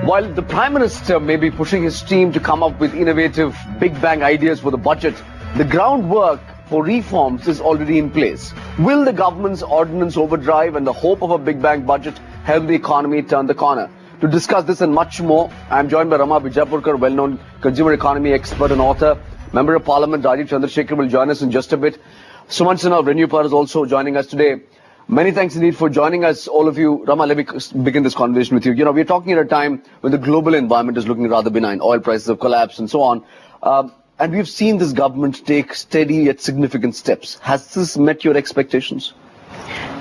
While the Prime Minister may be pushing his team to come up with innovative big bang ideas for the budget, the groundwork for reforms is already in place. Will the government's ordinance overdrive and the hope of a big bang budget help the economy turn the corner? To discuss this and much more, I am joined by Rama Bijapurkar, well-known consumer economy expert and author. Member of Parliament Rajiv Chandrasekhar will join us in just a bit. Sumant Sinha of Renew Power is also joining us today. Many thanks indeed for joining us, all of you. Rama, let me begin this conversation with you. You know, we're talking at a time when the global environment is looking rather benign. Oil prices have collapsed and so on. And we've seen this government take steady yet significant steps. Has this met your expectations?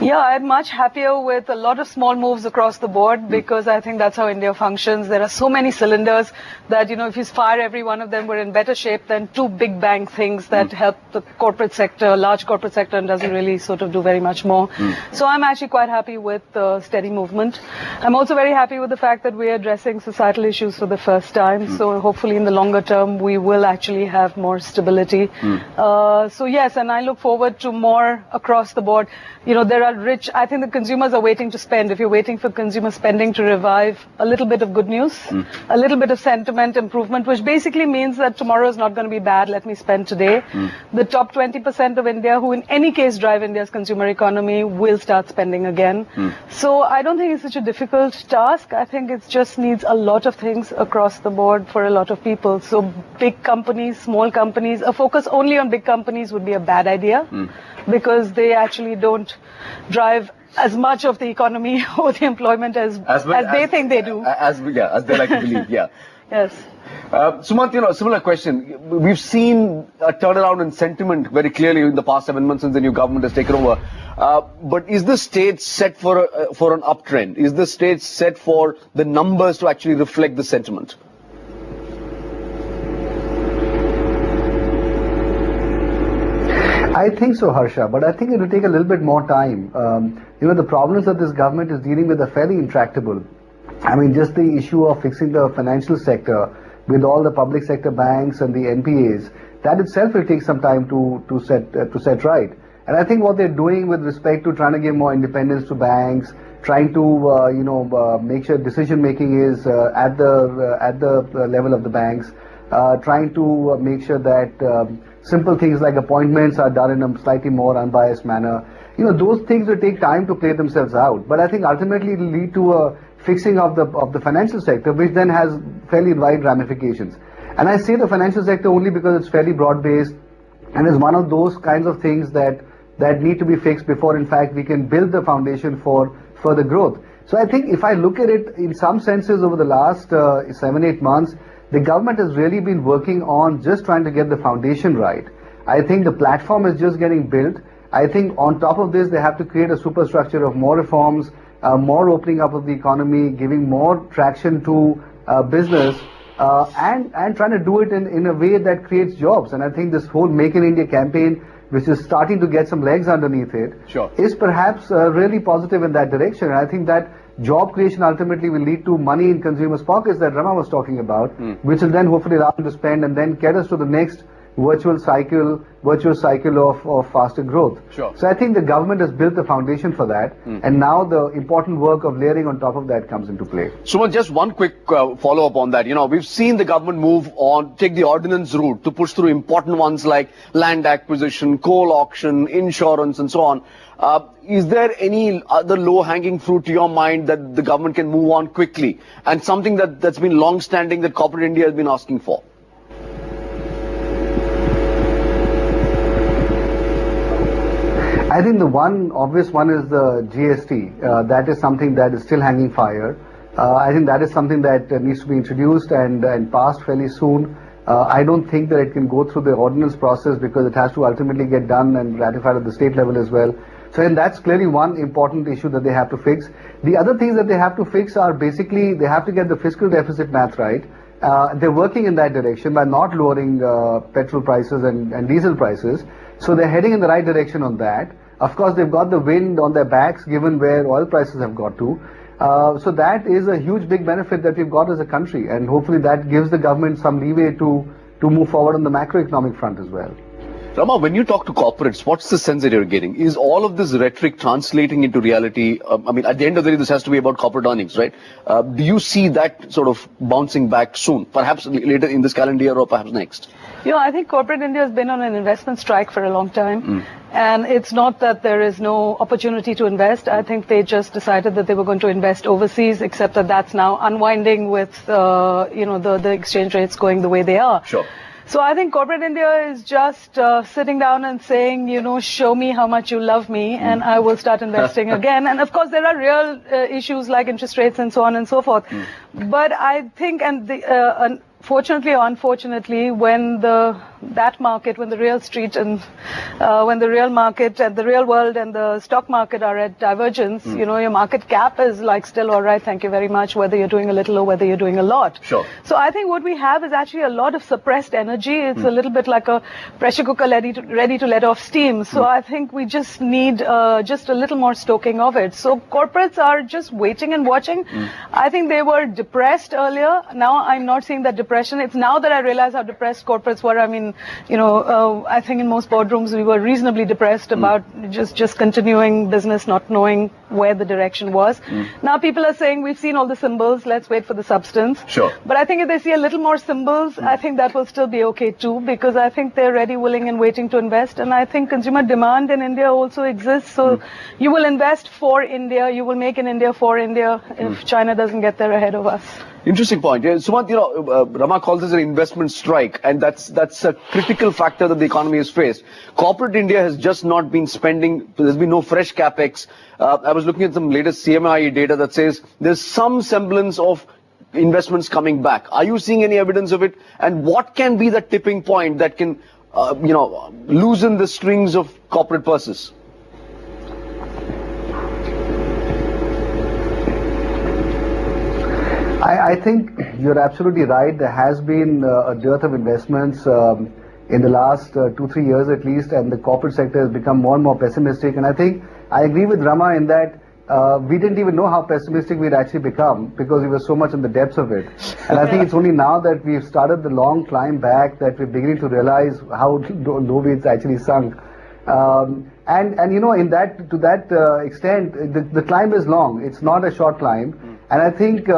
Yeah, I'm much happier with a lot of small moves across the board because I think that's how India functions. There are so many cylinders that, you know, if you fire every one of them, we're in better shape than two big bang things that help the corporate sector, large corporate sector, and doesn't really sort of do very much more. So I'm actually quite happy with the steady movement. I'm also very happy with the fact that we're addressing societal issues for the first time. So hopefully in the longer term, we will actually have more stability. So yes, and I look forward to more across the board. You know, there are I think the consumers are waiting to spend. If you're waiting for consumer spending to revive, a little bit of good news, a little bit of sentiment improvement, which basically means that tomorrow is not going to be bad. Let me spend today. The top 20% of India, who in any case drive India's consumer economy, will start spending again. So I don't think it's such a difficult task. I think it just needs a lot of things across the board for a lot of people. So big companies, small companies, a focus only on big companies would be a bad idea because they actually don't drive as much of the economy or the employment as they think they do. As they like to believe, yeah. Yes. Sumant, you know, a similar question. We've seen a turnaround in sentiment very clearly in the past 7 months since the new government has taken over. But is the state set for an uptrend? Is the state set for the numbers to actually reflect the sentiment? I think so, Harsha, but I think it will take a little bit more time. You know, the problems that this government is dealing with are fairly intractable. I mean, just the issue of fixing the financial sector with all the public sector banks and the NPAs, that itself will take some time to set right. And I think what they're doing with respect to trying to give more independence to banks, trying to make sure decision making is at the level of the banks, trying to make sure that simple things like appointments are done in a slightly more unbiased manner. You know, those things will take time to play themselves out. But I think ultimately it will lead to a fixing of the financial sector, which then has fairly wide ramifications. And I say the financial sector only because it's fairly broad-based and is one of those kinds of things that need to be fixed before, in fact, we can build the foundation for further growth. So I think if I look at it in some senses over the last 7-8 months, the government has really been working on just trying to get the foundation right. I think the platform is just getting built. I think on top of this, they have to create a superstructure of more reforms, more opening up of the economy, giving more traction to business, and trying to do it in a way that creates jobs. And I think this whole Make in India campaign, which is starting to get some legs underneath it, is perhaps really positive in that direction. And I think that job creation ultimately will lead to money in consumers' pockets that Rama was talking about, which will then hopefully allow them to spend and then get us to the next virtuous cycle of faster growth. So I think the government has built the foundation for that, and now the important work of layering on top of that comes into play. Sumant, just one quick follow-up on that. You know, we've seen the government move on, take the ordinance route to push through important ones like land acquisition, coal auction, insurance, and so on. Is there any other low-hanging fruit to your mind that the government can move on quickly, and something that's been long-standing that corporate India has been asking for? I think the one obvious one is the GST. That is something that is still hanging fire. I think that is something that needs to be introduced and passed fairly soon. I don't think that it can go through the ordinance process because it has to ultimately get done and ratified at the state level as well. So and that's clearly one important issue that they have to fix. The other things that they have to fix are basically they have to get the fiscal deficit math right. They're working in that direction by not lowering petrol prices and diesel prices. So they're heading in the right direction on that. Of course, they've got the wind on their backs given where oil prices have got to. So that is a huge big benefit that we've got as a country, and hopefully that gives the government some leeway to move forward on the macroeconomic front as well. Rama, when you talk to corporates, what's the sense that you're getting? Is all of this rhetoric translating into reality? I mean, at the end of the day, this has to be about corporate earnings, right? Do you see that sort of bouncing back soon, perhaps later in this calendar year or perhaps next? I think corporate India has been on an investment strike for a long time. And it's not that there is no opportunity to invest. I think they just decided that they were going to invest overseas, except that that's now unwinding with, the exchange rates going the way they are. Sure. So I think corporate India is just sitting down and saying, show me how much you love me and I will start investing again. And of course, there are real issues like interest rates and so on and so forth. But I think, fortunately or unfortunately, when the real street and when the real market and the real world and the stock market are at divergence, your market cap is like still all right, thank you very much, whether you're doing a little or whether you're doing a lot. Sure. So I think what we have is actually a lot of suppressed energy. It's a little bit like a pressure cooker ready to let off steam. So I think we just need just a little more stoking of it. So corporates are just waiting and watching. I think they were depressed earlier. Now I'm not seeing that depression. It's now that I realize how depressed corporates were. I mean, I think in most boardrooms we were reasonably depressed about just continuing business, not knowing where the direction was. Now people are saying we've seen all the symbols, let's wait for the substance. Sure. But I think if they see a little more symbols, I think that will still be okay too, because I think they're ready, willing and waiting to invest. And I think consumer demand in India also exists. So you will invest for India, you will make in India for India if China doesn't get there ahead of us. Interesting point. Yeah, Sumant, Rama calls this an investment strike, and that's a critical factor that the economy has faced. Corporate India has just not been spending. There's been no fresh capex. I was looking at some latest CMI data that says there's some semblance of investments coming back. Are you seeing any evidence of it? And what can be the tipping point that can, loosen the strings of corporate purses? I think you're absolutely right. There has been a dearth of investments in the last 2-3 years at least, and the corporate sector has become more and more pessimistic. And I think I agree with Rama in that we didn't even know how pessimistic we'd actually become because we were so much in the depths of it. And I think it's only now that we've started the long climb back that we're beginning to realize how low we've actually sunk. And in that to that extent, the climb is long. It's not a short climb. And I think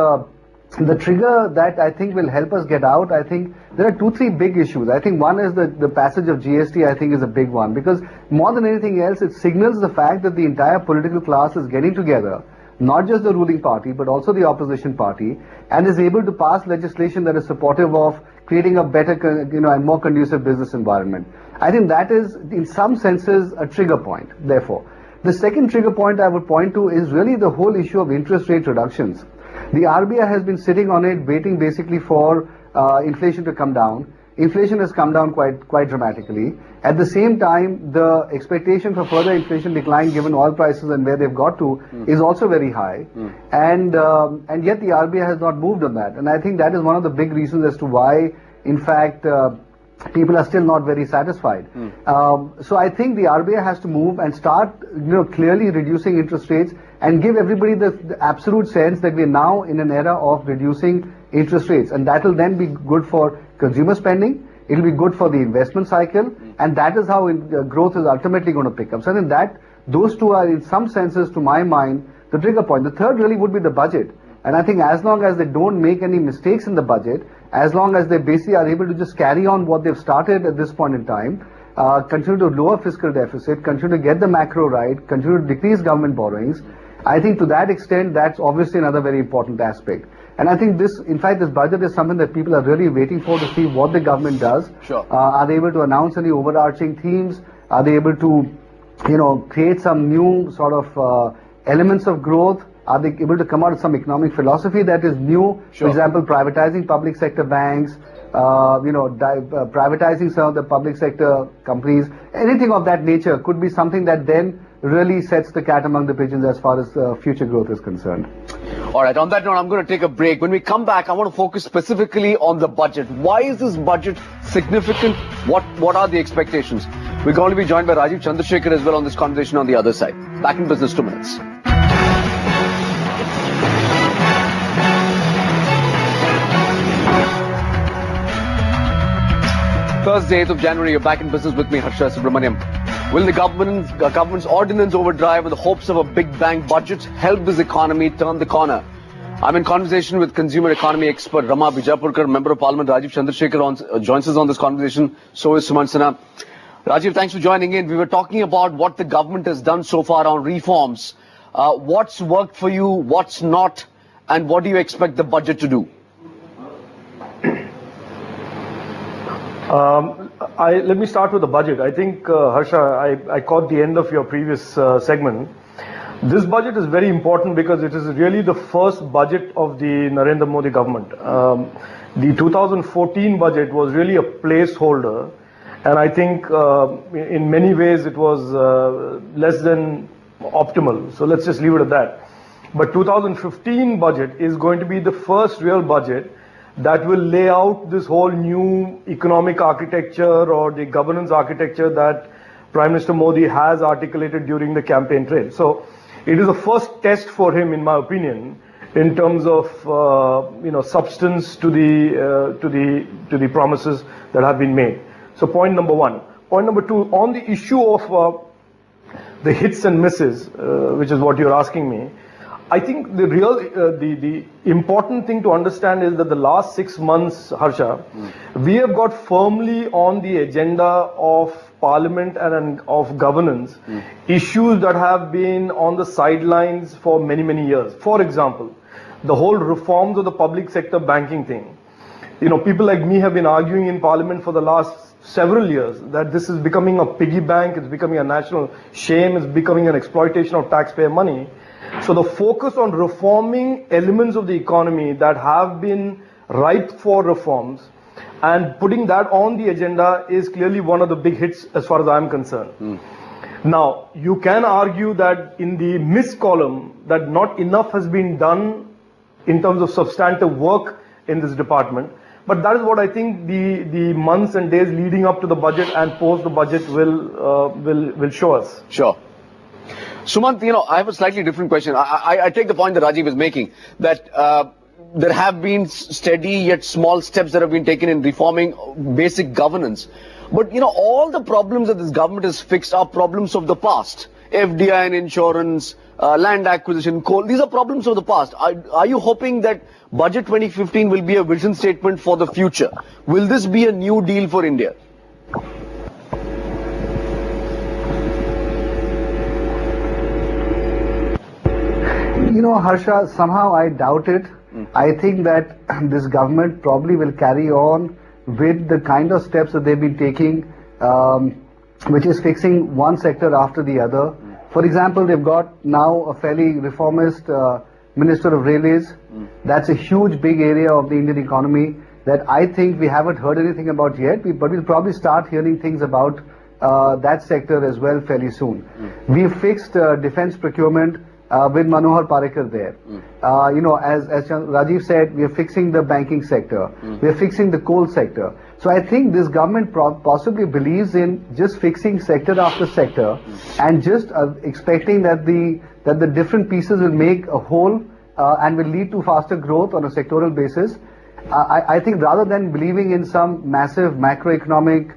the trigger that I think will help us get out, I think there are 2-3 big issues. I think one is the passage of GST, I think is a big one, because more than anything else, it signals the fact that the entire political class is getting together, not just the ruling party, but also the opposition party, and is able to pass legislation that is supportive of creating a better, and more conducive business environment. I think that is, in some senses, a trigger point, therefore. The second trigger point I would point to is really the whole issue of interest rate reductions. The RBI has been sitting on it, waiting basically for inflation to come down. Inflation has come down quite dramatically. At the same time, the expectation for further inflation decline, given oil prices and where they've got to, is also very high. And yet the RBI has not moved on that. And I think that is one of the big reasons as to why, in fact, people are still not very satisfied. So I think the RBI has to move and start, clearly reducing interest rates and give everybody the absolute sense that we're now in an era of reducing interest rates. And that will then be good for consumer spending. It'll be good for the investment cycle. And that is how growth is ultimately going to pick up. So I think that those two are, in some senses, to my mind, the trigger point. The third really would be the budget. And I think as long as they don't make any mistakes in the budget, as long as they basically are able to just carry on what they've started at this point in time, continue to lower fiscal deficit, continue to get the macro right, continue to decrease government borrowings, I think to that extent, that's obviously another very important aspect. And I think this budget is something that people are really waiting for to see what the government does. Sure. Are they able to announce any overarching themes? Are they able to, create some new sort of elements of growth? Are they able to come out with some economic philosophy that is new? Sure. For example, privatizing public sector banks, privatizing some of the public sector companies, anything of that nature could be something that then really sets the cat among the pigeons as far as future growth is concerned. All right, on that note, I'm going to take a break. When we come back, I want to focus specifically on the budget. Why is this budget significant? What are the expectations? We're going to be joined by Rajiv Chandrasekhar as well on this conversation on the other side. Back in Business 2 Minutes. Thursday, 8th of January, you're back in business with me, Harsha Subramaniam. Will the government's ordinance overdrive and the hopes of a big bang budget help this economy turn the corner? I'm in conversation with consumer economy expert Rama Bijapurkar, Member of Parliament Rajiv Chandrasekhar joins us on this conversation. So is Sumant Sinha. Rajiv, thanks for joining in. We were talking about what the government has done so far on reforms. What's worked for you, what's not, and what do you expect the budget to do? Let me start with the budget. I think, Harsha, I caught the end of your previous segment. This budget is very important because it is really the first budget of the Narendra Modi government. The 2014 budget was really a placeholder, and I think in many ways it was less than optimal. So let's just leave it at that. But 2015 budget is going to be the first real budget that will lay out this whole new economic architecture or the governance architecture that Prime Minister Modi has articulated during the campaign trail. So it is a first test for him, in my opinion, in terms of substance to the promises that have been made. So point number one. Point number two, on the issue of the hits and misses, which is what you're asking me, I think the real, the important thing to understand is that the last 6 months, Harsha, we have got firmly on the agenda of Parliament and of governance issues that have been on the sidelines for many, many years. For example, the whole reforms of the public sector banking thing. You know, people like me have been arguing in Parliament for the last several years that this is becoming a piggy bank, it's becoming a national shame, it's becoming an exploitation of taxpayer money. So the focus on reforming elements of the economy that have been ripe for reforms and putting that on the agenda is clearly one of the big hits as far as I'm concerned. Now, you can argue that in the miss column that not enough has been done in terms of substantive work in this department, but that is what I think the months and days leading up to the budget and post the budget will show us. Sure. Sumant, I have a slightly different question. I take the point that Rajiv is making, that there have been steady yet small steps that have been taken in reforming basic governance. But, all the problems that this government has fixed are problems of the past. FDI and insurance, land acquisition, coal, these are problems of the past. Are you hoping that Budget 2015 will be a vision statement for the future? Will this be a new deal for India? Harsha, somehow I doubt it. I think that this government probably will carry on with the kind of steps that they've been taking, which is fixing one sector after the other. For example, they've got now a fairly reformist Minister of Railways. That's a huge, big area of the Indian economy that I think we haven't heard anything about yet, but we'll probably start hearing things about that sector as well fairly soon. We've fixed defense procurement with Manohar Parrikar there. As Rajiv said, we are fixing the banking sector. We are fixing the coal sector. So I think this government possibly believes in just fixing sector after sector and just expecting that the different pieces will make a whole and will lead to faster growth on a sectoral basis. I think rather than believing in some massive macroeconomic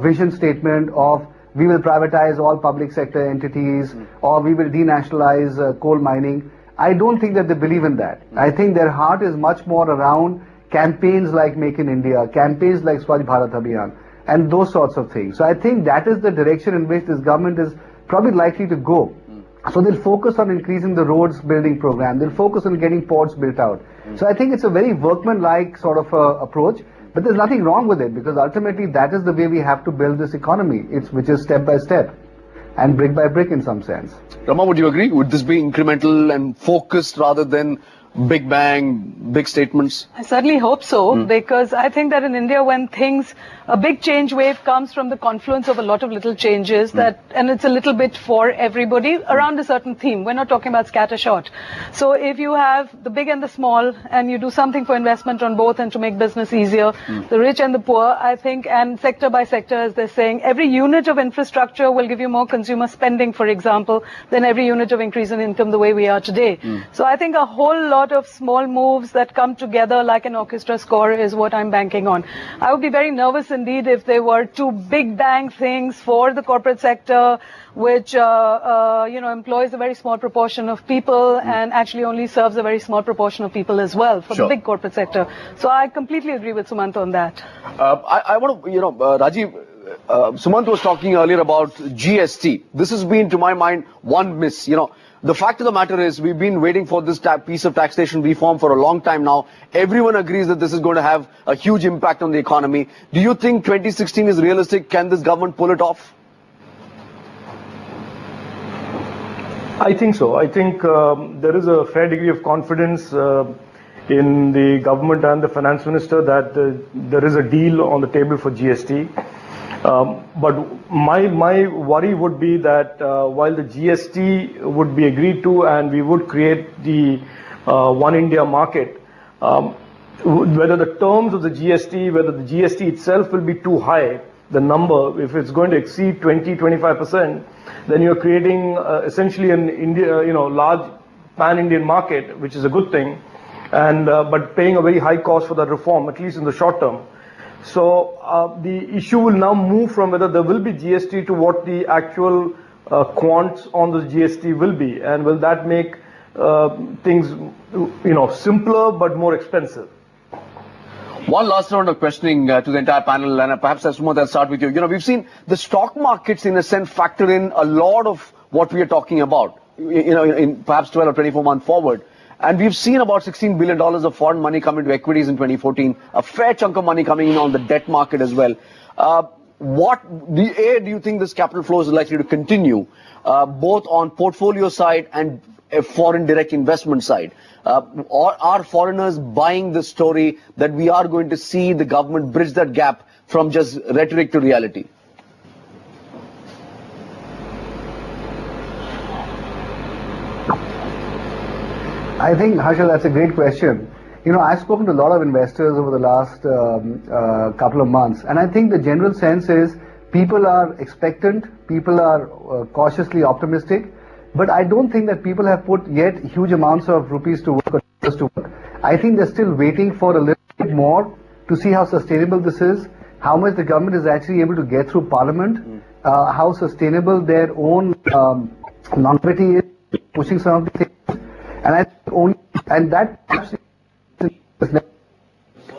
vision statement of we will privatize all public sector entities or we will denationalize coal mining, I don't think that they believe in that. I think their heart is much more around campaigns like Make in India, campaigns like Swachh Bharat Abhiyan, and those sorts of things. So I think that is the direction in which this government is probably likely to go. So they'll focus on increasing the roads building program, they'll focus on getting ports built out. So I think it's a very workman-like sort of approach. But there's nothing wrong with it, because ultimately that is the way we have to build this economy, which is step by step and brick by brick in some sense. Rama, would you agree? Would this be incremental and focused rather than big bang, big statements? I certainly hope so, because I think that in India, when a big change wave comes from the confluence of a lot of little changes, and it's a little bit for everybody around a certain theme. We're not talking about scattershot. So if you have the big and the small, and you do something for investment on both and to make business easier, the rich and the poor, I think, and sector by sector, as they're saying, every unit of infrastructure will give you more consumer spending, for example, than every unit of increase in income the way we are today. So I think a whole lot lot of small moves that come together like an orchestra score is what I'm banking on. I would be very nervous indeed if there were two big bang things for the corporate sector, which employs a very small proportion of people and actually only serves a very small proportion of people as well for the big corporate sector. So I completely agree with Sumant on that. I want to, Rajiv, Sumant was talking earlier about GST. This has been, to my mind, one miss. The fact of the matter is we've been waiting for this piece of taxation reform for a long time now. Everyone agrees that this is going to have a huge impact on the economy. Do you think 2016 is realistic? Can this government pull it off? I think so. I think there is a fair degree of confidence in the government and the finance minister that there is a deal on the table for GST. But my worry would be that while the GST would be agreed to and we would create the One India market, whether the terms of the GST, whether the GST itself will be too high, the number, if it's going to exceed 20-25%, then you're creating essentially an large pan-Indian market, which is a good thing, and but paying a very high cost for that reform, at least in the short term. So the issue will now move from whether there will be GST to what the actual quants on the GST will be, and will that make things simpler but more expensive. One last round of questioning to the entire panel, and perhaps Sumant, I'll start with you. We've seen the stock markets in a sense factor in a lot of what we are talking about, in perhaps 12 or 24 months forward. And we've seen about $16 billion of foreign money come into equities in 2014, a fair chunk of money coming in on the debt market as well. Do you think this capital flow is likely to continue, both on portfolio side and a foreign direct investment side? Or are foreigners buying the story that we are going to see the government bridge that gap from just rhetoric to reality? I think, Harshal, that's a great question. I've spoken to a lot of investors over the last couple of months, and I think the general sense is people are expectant, people are cautiously optimistic, but I don't think that people have put yet huge amounts of rupees to work or dollars to work. I think they're still waiting for a little bit more to see how sustainable this is, how much the government is actually able to get through Parliament, how sustainable their own longevity is, pushing some of the things. I'm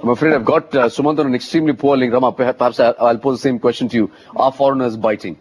afraid I've got Sumant on an extremely poor link. Rama, perhaps I'll pose the same question to you. Are foreigners biting?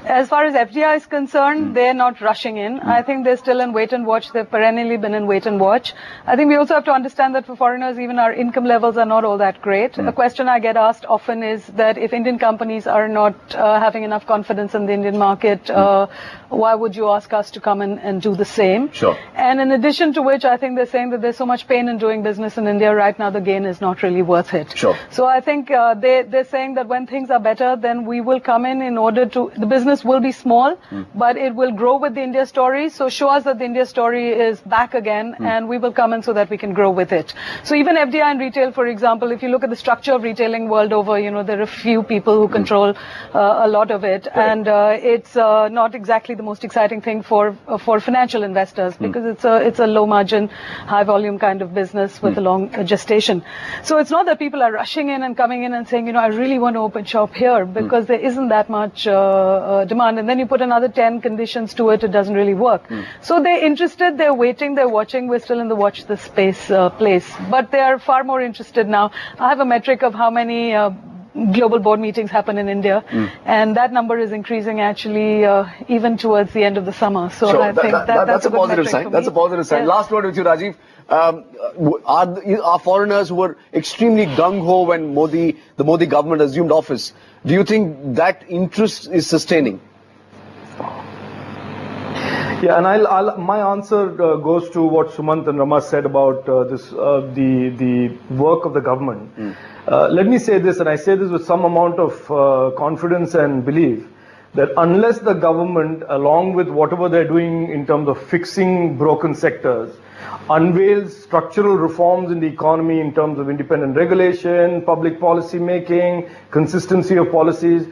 As far as FDI is concerned, they're not rushing in. I think they're still in wait and watch. They've perennially been in wait and watch. I think we also have to understand that for foreigners, even our income levels are not all that great. A question I get asked often is that if Indian companies are not having enough confidence in the Indian market, why would you ask us to come in and do the same? Sure. And in addition to which, I think they're saying that there's so much pain in doing business in India right now, the gain is not really worth it. Sure. So I think they're saying that when things are better, then we will come in order to, the business will be small, but it will grow with the India story. So show us that the India story is back again, and we will come in so that we can grow with it. So even FDI and retail, for example, if you look at the structure of retailing world over, there are a few people who control a lot of it, and it's not exactly the most exciting thing for financial investors because it's a low margin, high volume kind of business with a long gestation. So it's not that people are rushing in and coming in and saying, I really want to open shop here because there isn't that much demand. And then you put another 10 conditions to it, it doesn't really work. So they're interested, they're waiting, they're watching. We're still in the watch this space place. But they are far more interested now. I have a metric of how many global board meetings happen in India, and that number is increasing actually even towards the end of the summer. So sure. I think that's a positive sign. That's a positive sign. Yes. Last word with you, Rajiv. Are foreigners who were extremely gung-ho when the Modi government assumed office, do you think that interest is sustaining? Yeah, and my answer goes to what Sumant and Rama said about the work of the government. Let me say this, and I say this with some amount of confidence and belief, that unless the government, along with whatever they're doing in terms of fixing broken sectors, unveils structural reforms in the economy in terms of independent regulation, public policy making, consistency of policies,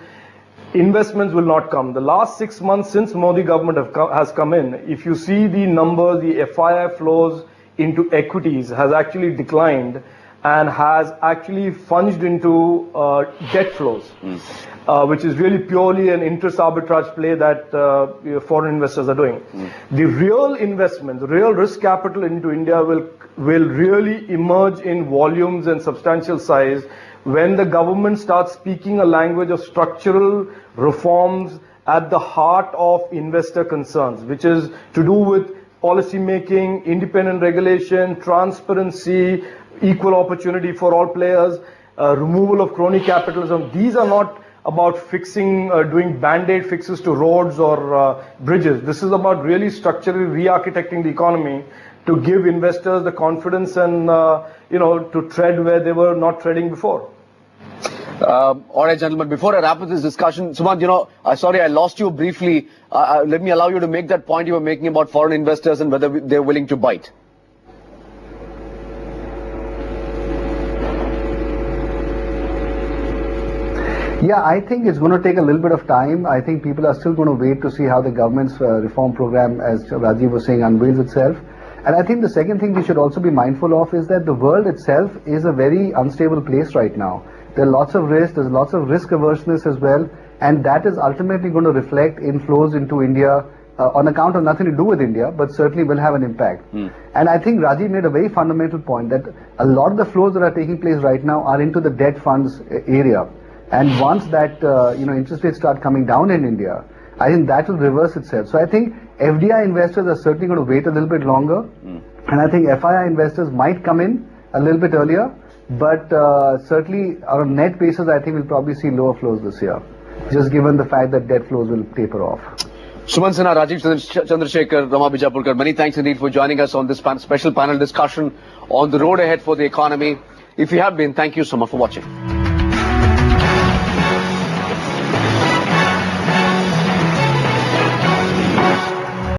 investments will not come. The last 6 months since Modi government has come in, if you see the numbers, the FII flows into equities has actually declined and has actually funged into debt flows, which is really purely an interest arbitrage play that foreign investors are doing. The real investment, the real risk capital into India will really emerge in volumes and substantial size when the government starts speaking a language of structural reforms at the heart of investor concerns, which is to do with policy making, independent regulation, transparency, equal opportunity for all players, removal of crony capitalism. These are not about fixing, doing band-aid fixes to roads or bridges. This is about really structurally re-architecting the economy to give investors the confidence and, to tread where they were not treading before. All right, gentlemen, before I wrap up this discussion, Sumant, sorry, I lost you briefly. Let me allow you to make that point you were making about foreign investors and whether they're willing to bite. Yeah, I think it's going to take a little bit of time. I think people are still going to wait to see how the government's reform program, as Rajiv was saying, unveils itself. And I think the second thing we should also be mindful of is that the world itself is a very unstable place right now. There are lots of risks, there's lots of risk averseness as well, and that is ultimately going to reflect in flows into India on account of nothing to do with India, but certainly will have an impact. And I think Rajiv made a very fundamental point that a lot of the flows that are taking place right now are into the debt funds area. And once that interest rates start coming down in India, I think that will reverse itself. So I think FDI investors are certainly going to wait a little bit longer, and I think FII investors might come in a little bit earlier, but certainly on a net basis, I think we'll probably see lower flows this year, just given the fact that debt flows will taper off. Sumant Sinha, Rajiv Chandrasekhar, Rama Bijapurkar, many thanks indeed for joining us on this special panel discussion on the road ahead for the economy. If you have been, thank you so much for watching.